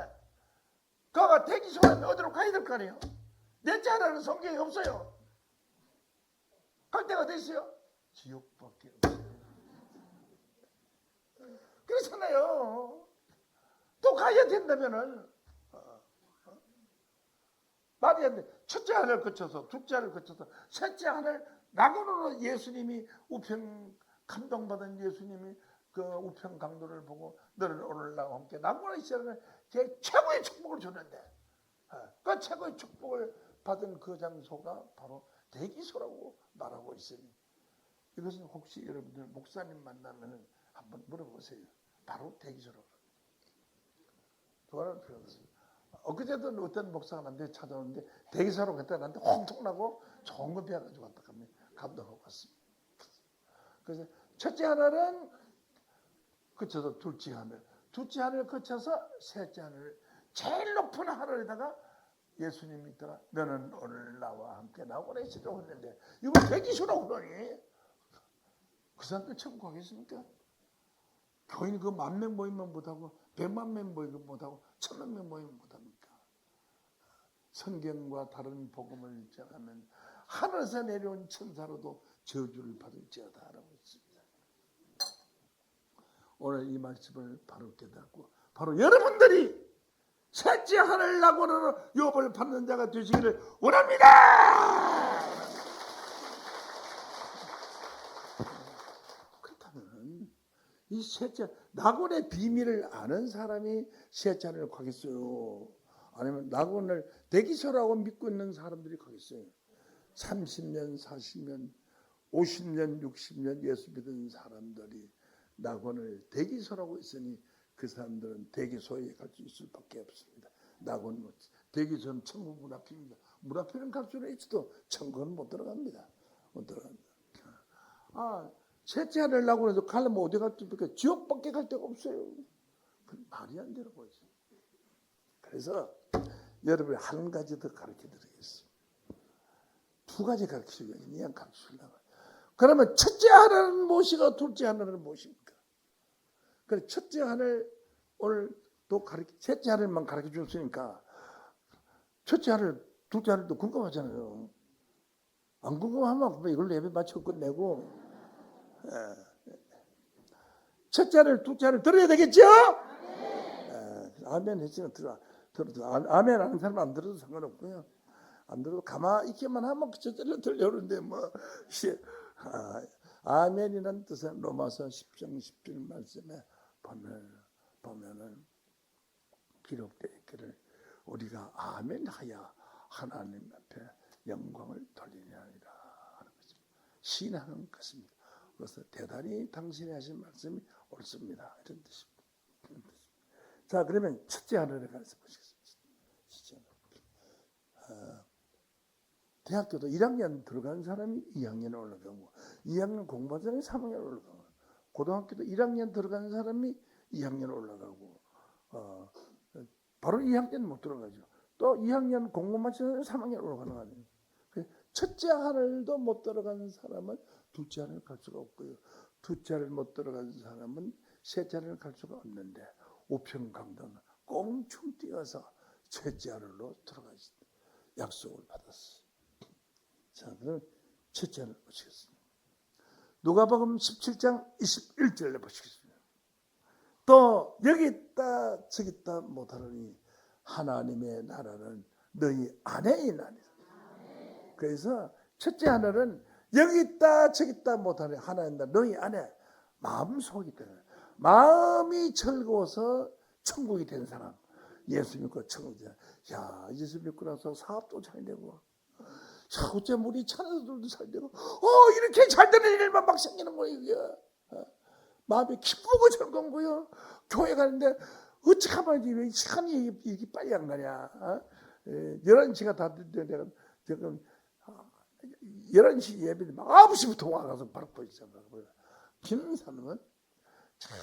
그가 대기소면 어디로 가야 될 거 아니에요? 넷째 하늘은 성경에 없어요. 갈 데가 어디 있어요? 지옥밖에 없어요. 그렇잖아요. 또 가야 된다면은 말이 안 돼. 첫째 하늘 거쳐서 둘째 하늘 거쳐서 셋째 하늘 낙원으로 예수님이 우편 감동받은 예수님이 그 우편 강도를 보고 너는 오늘 나와 함께 낙원에 있으라는 제 최고의 축복을 줬는데, 그 최고의 축복을 받은 그 장소가 바로 대기소라고 말하고 있으니, 이것은 혹시 여러분들 목사님 만나면 한번 물어보세요. 바로 대기소라고. 그거는 필요 없습니다. 엊그제도 어떤 목사가 나한테 찾아오는데 대기소라고 했다 나한테 홍통나고 좋은 거 배워가지고 왔다 가면 감동하고 왔습니다. 그래서 첫째 하늘은 거쳐서 둘째 하늘 거쳐서 셋째 하늘, 제일 높은 하늘에다가 예수님이 있다가 너는 오늘 나와 함께 낙원에 있으라고 했는데 이거 대기소라고 그러니 그 사람들 천국 가겠습니까? 교인 그 10,000명 모이면 못하고 100,000명 모이면 못하고 1,000,000명 모이면 못합니까? 성경과 다른 복음을 전하면 하늘에서 내려온 천사로도 저주를 받을지어다라고 했습니다. 오늘 이 말씀을 바로 깨닫고 바로 여러분들이 셋째 하늘 낙원으로 유업을 받는 자가 되시기를 원합니다. 그렇다면 이 셋째 낙원의 비밀을 아는 사람이 셋째 하늘을 가겠어요? 아니면 낙원을 대기소라고 믿고 있는 사람들이 가겠어요? 30년, 40년, 50년, 60년 예수 믿은 사람들이 낙원을 대기소라고 있으니 그 사람들은 대기소에 갈 수 있을 밖에 없습니다. 낙원, 대기소는 천국 문 앞입니다. 문 앞에는 갈 수는 있어도 천국은 못 들어갑니다. 못 들어갑니다. 셋째 하려고 해서 가려면 어디 갈지니까 지옥밖에 갈 데가 없어요. 그 말이 안 되는 거지. 그래서 여러분이 한 가지 더 가르쳐 드리겠습니다. 두 가지 가르치려고 그냥 가르치려고. 그러면 첫째 하나는 무엇이고 둘째 하나는 무엇입니까? 그래 첫째 하나를 오늘 또 셋째 하나만 가르쳐 줬으니까 첫째 하나를 둘째 하나도 궁금하잖아요. 안 궁금하면 이걸로 예배 마치고 끝내고 첫째 하나를 둘째 하나를 들어야 되겠죠? 아멘 했으면 들어도 아멘 하는 사람 안 들어도 상관없고요. 안 들어도 가만히 있기만 하면 첫째를 들려오는데 뭐 아멘이라는 뜻은 로마서 10장 10절 말씀에 보면은 기록되어 있기를 우리가 아멘하여 하나님 앞에 영광을 돌리냐니라 하는 거죠. 신하는 것입니다. 그래서 대단히 당신이 하신 말씀이 옳습니다. 이런 뜻입니다. 자, 그러면 첫째 하나를 가르쳐 보시겠습니다. 대학교도 1학년 들어간 사람이 2학년에 올라가고 2학년 공부한 사람이 3학년에 올라가고 고등학교도 1학년 들어간 사람이 2학년에 올라가고 바로 2학년 못 들어가죠. 또 2학년 공부 마치는 사람이 3학년 올라가는 거 아니에요. 첫째 하늘도 못 들어가는 사람은 둘째 하늘 갈 수가 없고요. 둘째 하늘 못 들어가는 사람은 셋째 하늘 갈 수가 없는데 우편강당 꽁충 뛰어서 셋째 하늘로 들어가시 약속을 받았어요. 자, 그럼 첫째 하늘 보시겠습니다. 누가복음 17장 21절에 보시겠습니다. 또 여기 있다 저기 있다 못하느니 하나님의 나라는 너희 안에 있나니라. 그래서 첫째 하늘은 여기 있다 저기 있다 못하느니 하나님 나라 너희 안에 마음속이 있다. 마음이 즐거워서 천국이 된 사람, 예수 믿고 천국이 된 사람. 야, 예수 믿고 나서 사업도 잘 되고 어쩜 우리 자녀들도 잘 되고 이렇게 잘 되는 일만 막 생기는 거예요. 이게. 마음이 기쁘고 즐거운 거예요. 교회 가는데 어떻게 하면 왜 시간이 이렇게 빨리 안 가냐. 11시가 다 됐는데 내가 지금 11시 예배를 막 9시부터 와가서 바로 보이잖아요. 기는 사람은 참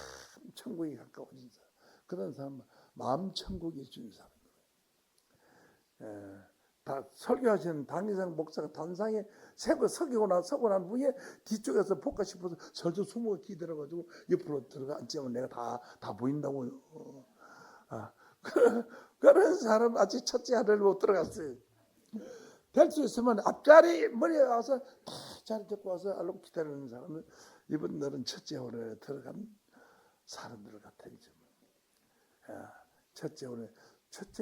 천국이 가까워진 사람. 그런 사람은 마음 천국이 준 사람이에요. 다 설교하시는 당의상 목사가 단상에 서고 서고 난 후에 뒤쪽에서 볼까 싶어서 절도 숨어 기들어가지고 옆으로 들어가 앉으면 내가 다 보인다고요. 그런 사람 아직 첫째 하늘을 못 들어갔어요. 될 수 있으면 앞자리 머리에 와서 다 자리 잡고 와서 알로 기다리는 사람은 이분들은 첫째 하늘에 들어간 사람들 같아요. 첫째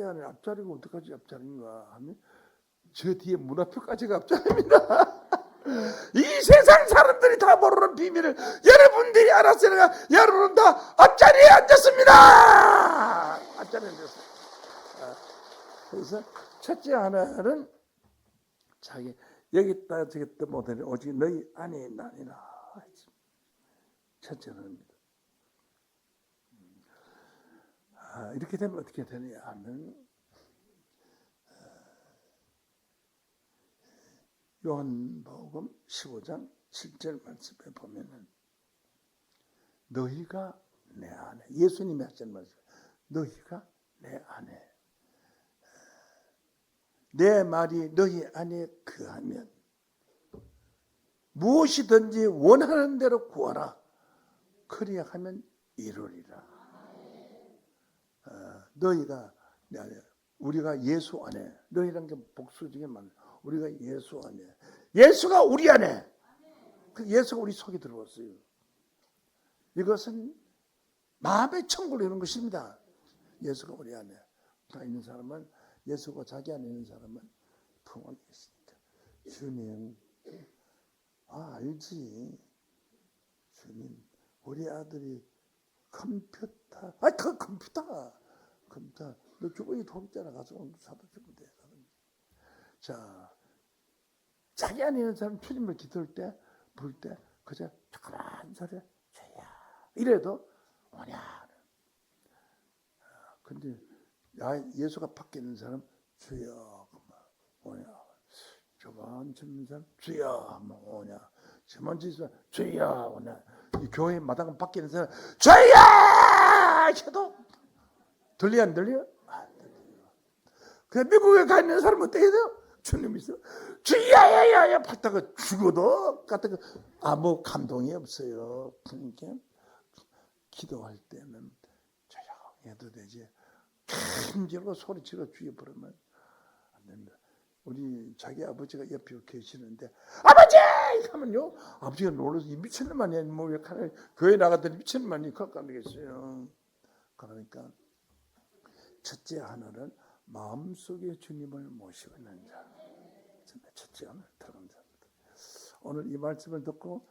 하늘 앞자리가 어떡하지 앞자리인가 하면 저 뒤에 문 앞에까지가 앞자리입니다. 이 세상 사람들이 다 모르는 비밀을 여러분들이 알았으니까 여러분은 다 앞자리에 앉았습니다. 앞자리에 앉았어요. 그래서 첫째 하나는 자기 여기 있다 저기 있다 못하니 오직 너희 안에 있나니라. 첫째 하나입니다. 이렇게 되면 어떻게 되느냐 하면 요한복음 15장 7절 말씀에 보면은 너희가 내 안에 예수님이 하신 말씀 너희가 내 안에 내 말이 너희 안에 거하면 무엇이든지 원하는 대로 구하라 그리하면 이루리라. 너희가 내 안에 우리가 예수 안에 너희란 게 복수 중에 많아요. 우리가 예수 안에 예수가 우리 안에 그 예수가 우리 속에 들어왔어요. 이것은 마음의 천국을 이루는 것입니다. 예수가 우리 안에 있는 사람은 예수가 자기 안에 있는 사람은 평안이 있습니다. 주님 알지 주님 우리 아들이 컴퓨터 너 주머니 돈 있잖아 가서 오늘 사다 주면 돼. 자 자기 안에 있는 사람 주님을 기도할 때 부를 때 그저 조그만 소리에 주야 이래도 뭐냐 근데 예수가 밖에 있는 사람 주여 뭐냐 저만 듣는 사람 주여 뭐냐 먼저 있으면 주여 오늘 이 교회 마당 밖에 있는 사람 주여 해도 들려 안 들려? 안 들려. 그 미국에 가 있는 사람은 어떻게 해요? 주님이 있어 주여야야야 받다가 죽어도 갖다가 아무 감동이 없어요. 그러니까 기도할 때는 조용히 해도 되지 힘들고 소리치고 주여 부르면 안 됩니다. 우리 자기 아버지가 옆에 계시는데 아버지! 하면요 아버지가 놀라서 이 미친놈 아니야 뭐왜 교회 나갔더니 미친놈 아니야 그럴까 모르겠어요. 그러니까 첫째 하나는 마음속에 주님을 모시고 있는 자. 첫째 하나 들어간 자입니다. 오늘 이 말씀을 듣고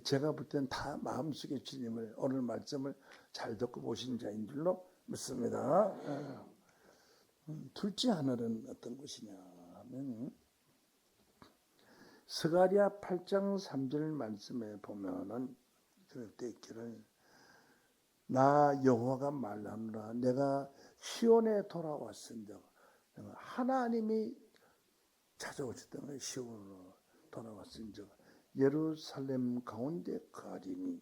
제가 볼 때는 다 마음속에 주님을 오늘 말씀을 잘 듣고 보신 자인 줄로 믿습니다. 둘째 하나는 어떤 것이냐 하면 스가랴 8장 3절 말씀에 보면은 그때 있기를 나 여호와가 말하노라 내가 시온에 돌아왔은즉 하나님이 찾아오셨던 거예요. 시온으로 돌아왔은즉 예루살렘 가운데 거하리니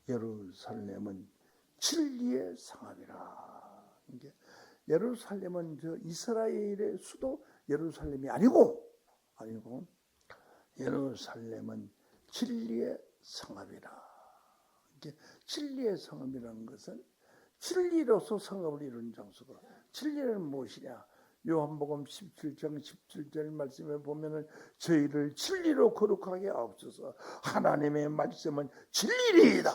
예루살렘은 진리의 성읍이라. 이게 예루살렘은 저 이스라엘의 수도 예루살렘이 아니고 예루살렘은 진리의 성읍이라. 이게 진리의 성읍이라는 것은 진리로서 성읍을 이루는 장소가 진리는 무엇이냐? 요한복음 17장 17절 말씀에 보면은 저희를 진리로 거룩하게 하옵소서. 하나님의 말씀은 진리이다.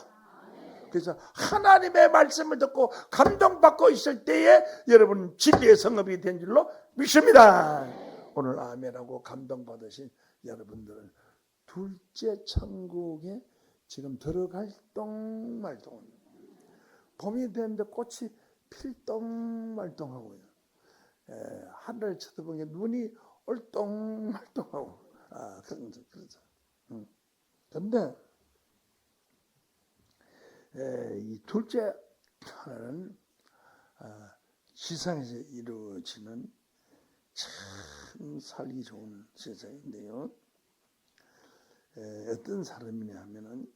그래서 하나님의 말씀을 듣고 감동받고 있을 때에 여러분 진리의 성읍이 된 줄로 믿습니다. 오늘 아멘하고 감동받으신 여러분들은 둘째 천국에 지금 들어갈 똥말똥 봄이 되는데 꽃이 필똥말똥하고요. 하늘을 쳐다보니 눈이 얼똥말똥하고 그러죠. 그런데 이 둘째 하나는 지상에서 이루어지는 참 살기 좋은 세상인데요. 어떤 사람이냐 하면은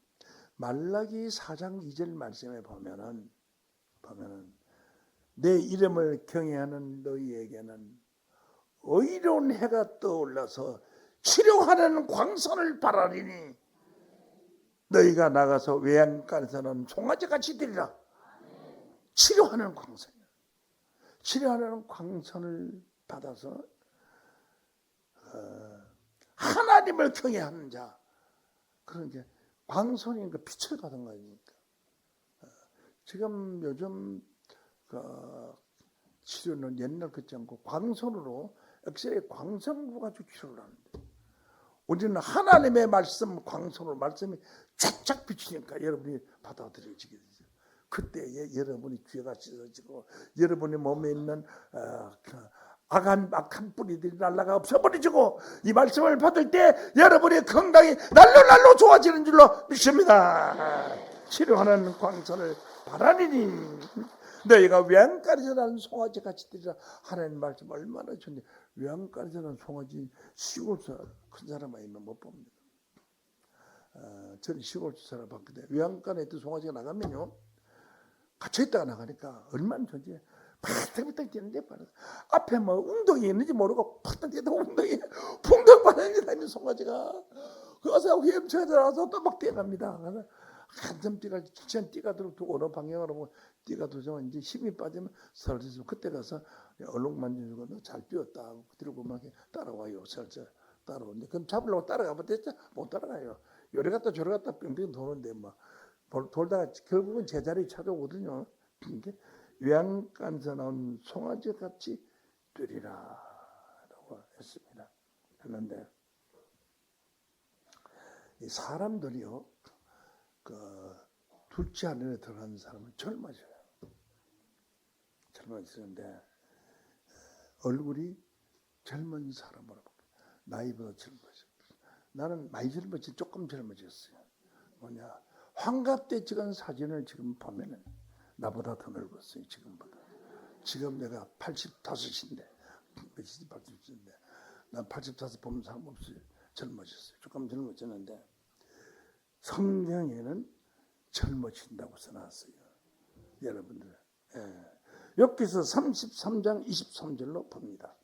말라기 4장 2절 말씀에 보면은 내 이름을 경외하는 너희에게는 의로운 해가 떠올라서 치료하는 광선을 바라리니 너희가 나가서 외양간에서는 송아지같이 되리라. 치료하는 광선, 치료하는 광선을 받아서 하나님을 경외하는 자, 그런 게 광선이니까 빛을 받은 거니까. 지금 요즘 치료는 옛날 같지 않고 광선으로 엑스레이 광선으로 가지고 치료를 하는데 우리는 하나님의 말씀 광선으로 말씀이 쫙쫙 비치니까 여러분이 받아들여지게 되죠. 그때에 여러분이 귀가 찢어지고 여러분의 몸에 있는 악한 뿌리들이 날라가 없어버리고 이 말씀을 받을 때 여러분의 건강이 날로 좋아지는 줄로 믿습니다. 치료하는 광선을 바라리니 너희가 외양간에서 나는 송아지 같이 되리라. 하나님 말씀 얼마나 좋니. 외양간에서 나는 송아지 시골서 큰 사람 아니면 못 봅니다. 저는 시골서 사람 봤거든요. 외양간에 있던 송아지가 나가면요 갇혀있다가 나가니까 얼마나 좋지. 팍팍 뛰는데 앞에 뭐 웅덩이 있는지 모르고 팍팍 뛰다 웅덩이 풍덩 바닥에 다니는 송아지가 그래서 헤엄쳐 들어와서 또 막 뛰어갑니다. 한참 띠가 기천 띠가 들고 어느 방향으로 보면 띠가 들어서 이제 힘이 빠지면 설설 그때 가서 얼룩 만지고 너 잘 뛰었다 들고 막 따라와요. 설설 따라오는데 그럼 잡으려고 따라가면 됐죠? 못 따라가요. 요래 갔다 저래 갔다 빙빙 도는데 막 돌다가 결국은 제자리 찾아오거든요. 이게 외양간에서 나온 송아지 같이 되리라라고 했습니다. 그런데 이 사람들이요, 둘째 하늘에 들어가는 사람은 젊어져요. 젊어지는데 얼굴이 젊은 사람으로 나이보다 젊어져. 나는 많이 젊어지 조금 젊어졌어요. 뭐냐? 환갑 때 찍은 사진을 지금 보면은 나보다 더 늙었어요. 지금보다. 지금 내가 85인데 난 85 보면 상관없어요. 젊어졌어요. 조금 젊어졌는데 성경에는 젊어진다고 써놨어요. 여러분들. 욥기서 33장 23절로 봅니다.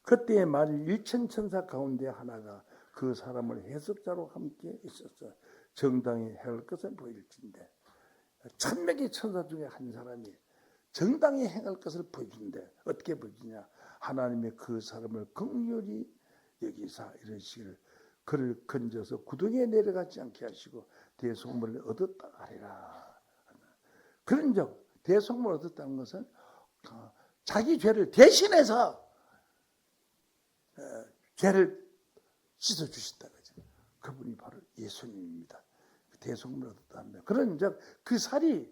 그때의 말 일천천사 가운데 하나가 그 사람을 해석자로 함께 있었어. 정당히 행할 것을 보일진데, 천명의 천사 중에 한 사람이 정당히 행할 것을 보여준대. 어떻게 보여주냐? 하나님의 그 사람을 긍휼히 여기사 이러시기를 그를 건져서 구덩이에 내려가지 않게 하시고 대속물을 얻었다 하리라. 그런즉 대속물을 얻었다는 것은 자기 죄를 대신해서 죄를 씻어주신다. 그분이 바로 예수님입니다. 대속물을 얻었다 합니다. 그런즉 그 살이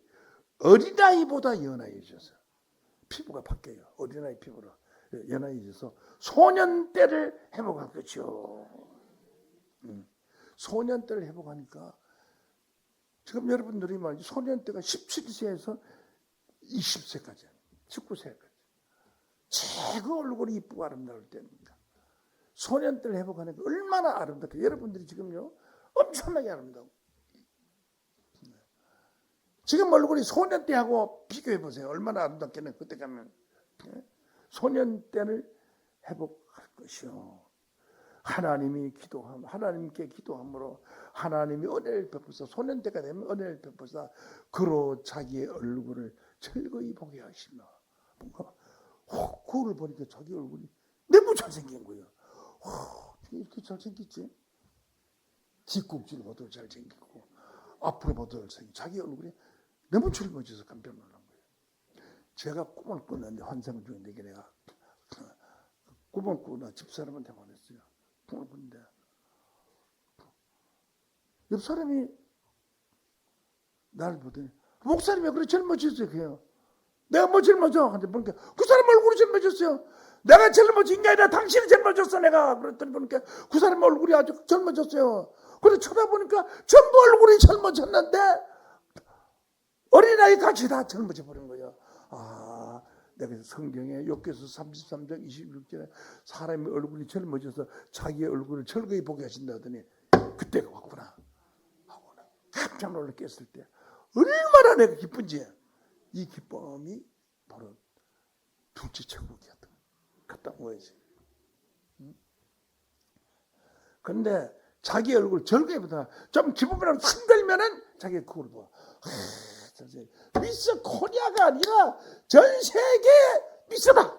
어린아이보다 연하여져서 피부가 바뀌어요. 어린아이 피부로 연하여져서 소년 때를 회복할 것이요. 소년 때를 회복하니까 지금 여러분들이 말이죠. 소년 때가 17세에서 20세까지, 19세까지 최고 얼굴이 이쁘고 아름다울 때입니다. 소년 때를 회복하니까 얼마나 아름답게, 여러분들이 지금요 엄청나게 아름다워. 지금 얼굴이 소년 때하고 비교해 보세요. 얼마나 아름답겠네. 그때 가면. 소년 때를 회복할 것이요. 하나님께 기도함으로 하나님이 은혜를 베푸사, 소년 때가 되면 은혜를 베푸사 그로 자기의 얼굴을 즐거이 보게 하시며, 뭔가 그걸 보니까 자기 얼굴이 너무 잘생긴 거예요. 이렇게 잘생겼지? 뒷꼭지를 봐도 잘생기고 앞으로 봐도 잘생기고 자기 얼굴이 너무 젊어져서 깜짝 놀란 거예요. 제가 꿈을 꿨는데, 환상 중에 내게 내가 꿈을 꾸나 집사람한테 말했어요. 꿈을 꿨는데 옆 사람이 나를 보더니 목사님이 왜 그래 젊어졌어요? 그래요. 내가 뭐 젊어져? 근데 보니까 그 사람 얼굴이 젊어졌어요. 내가 젊어진 게 아니라 당신이 젊어졌어. 내가 그랬더니 보니까 그 사람 얼굴이 아주 젊어졌어요. 그래서 쳐다보니까 전부 얼굴이 젊어졌는데 어린아이 같이 다 젊어져 버린 거예요. 내가 성경에 욥기서 33장 26절에 사람의 얼굴이 젊어져서 자기의 얼굴을 즐거이 보게 하신다더니 그때가 왔구나 하고 깜짝 놀라 깼을 때 얼마나 내가 기쁜지, 이 기쁨이 바로 둘째 천국이었던 갔던 거지. 그런데 자기 얼굴 즐거이 보다 좀 기쁨이랑 힘들면은 자기 그걸 봐. 미스 코리아가 아니라 전 세계 미스다.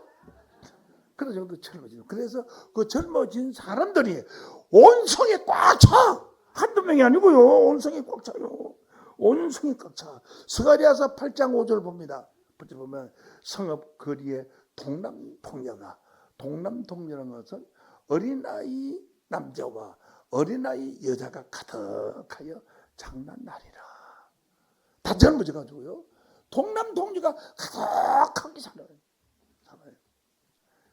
그런 정도 젊어지죠. 그래서 그 젊어진 사람들이 온 성에 꽉 차. 한두 명이 아니고요. 온 성에 꽉 차요. 온 성에 꽉 차. 스가랴서 8장 5절 봅니다. 보면 성읍 거리에 동남통녀가, 동남통녀라는 것은 어린아이 남자와 어린아이 여자가 가득하여 장난날이라. 다 젊어져가지고요. 동남통녀가 가득하게 살아요.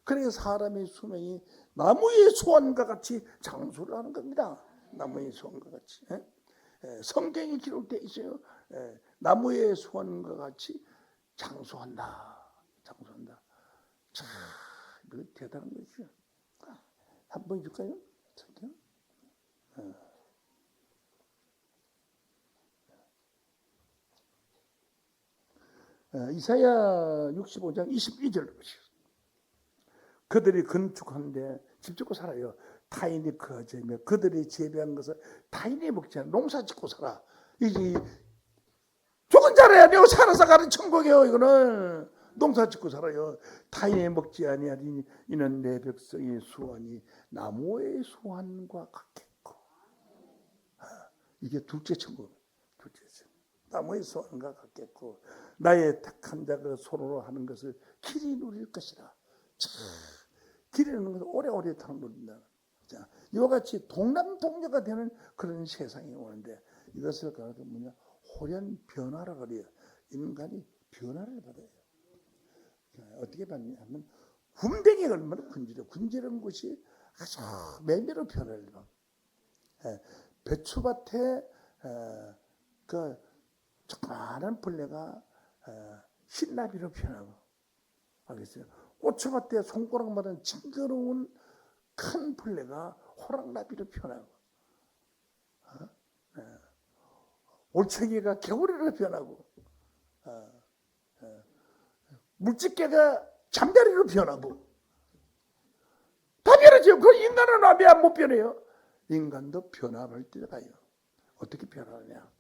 그래서 사람의 수명이 나무의 소원과 같이 장수를 하는 겁니다. 나무의 소원과 같이. 성경에 기록되어 있어요. 나무의 소원과 같이 장수한다. 장수한다. 참, 이거 대단한 것이죠. 한번 해줄까요? 성경? 이사야 65장 22절 보시죠. 그들이 건축한데 집 짓고 살아요. 타인이 거저며 그들이 재배한 것을 타인이 먹지 않아. 농사 짓고 살아. 이게 죽은 자라야 되고 살아서 가는 천국이에요. 이거는 농사 짓고 살아요. 타인이 먹지 아니하리니 이는 내 백성의 수완이 나무의 수완과 같겠고. 이게 둘째 천국. 둘째 천국. 나무의 수완과 같겠고 나의 택한 자가 손으로 하는 것을 길이 누릴 것이라. 길이 누리는 것을 오래오래 타는 누린다. 자, 이와 같이 동남동녀가 되는 그런 세상이 오는데 이것을 가지고 뭐냐? 호련 변화라 그래요. 인간이 변화를 받아요. 어떻게 받냐면 군뱅이가 얼마나 군지런 것이 아주 매매로 변화를 받아요. 배추밭에 그 조그마한 벌레가 흰나비로 변하고, 알겠어요? 고추밭에 손가락만한 징그러운 큰 벌레가 호랑나비로 변하고, 올챙이가 개구리로 변하고, 물집게가 잠자리로 변하고, 다 변하죠. 그 인간은 왜 못 변해요? 인간도 변화할 때가요. 어떻게 변하느냐?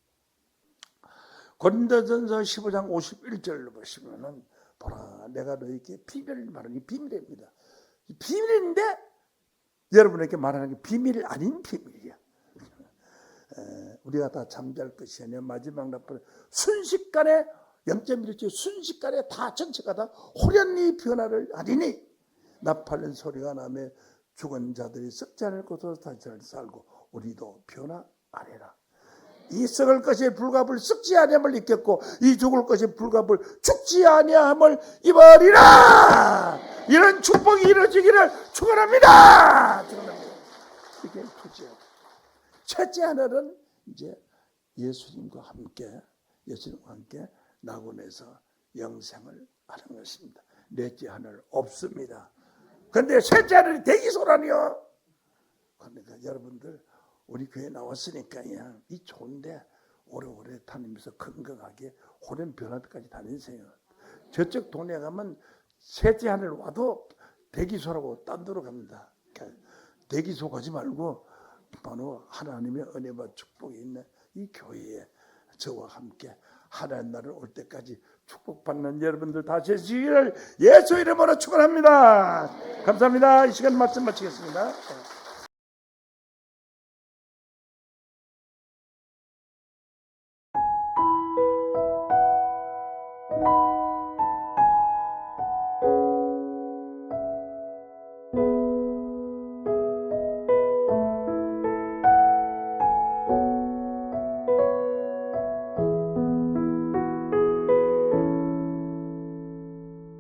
고린도전서 15장 51절로 보시면은, 보라, 내가 너희에게 비밀을 말하니 비밀입니다. 비밀인데 여러분에게 말하는 게 비밀이 아닌 비밀이야. 우리가 다 잠잘 것이 아니라 마지막 날은 순식간에 0.1초 순식간에 다 전체가 다 호련히 변화를 하리니, 나팔는 소리가 나며 죽은 자들이 썩지 않을 곳으로 다시 살고 우리도 변화하리라. 이 썩을 것이 불갑을 썩지 아니함을 입겠고 이 죽을 것이 불갑을 죽지 아니함을 입으리라. 이런 축복이 이루어지기를 축원합니다. 축원합니다. 이게 둘째. 첫째 하늘은 이제 예수님과 함께 낙원에서 영생을 하는 것입니다. 넷째 하늘 없습니다. 그런데 셋째 하늘이 대기소라니요. 그러니까 여러분들 우리 교회 나왔으니까요, 이 좋은데 오래오래 다니면서 건강하게 호련 변화까지 다니세요. 저쪽 동네 가면 셋째 하늘 와도 대기소라고 딴 데로 갑니다. 그러니까 대기소 가지 말고 바로 하나님의 은혜와 축복이 있는 이 교회에 저와 함께 하나님 나라를 올 때까지 축복받는 여러분들 다 되시기를 예수 이름으로 축원합니다. 감사합니다. 이 시간 말씀 마치겠습니다.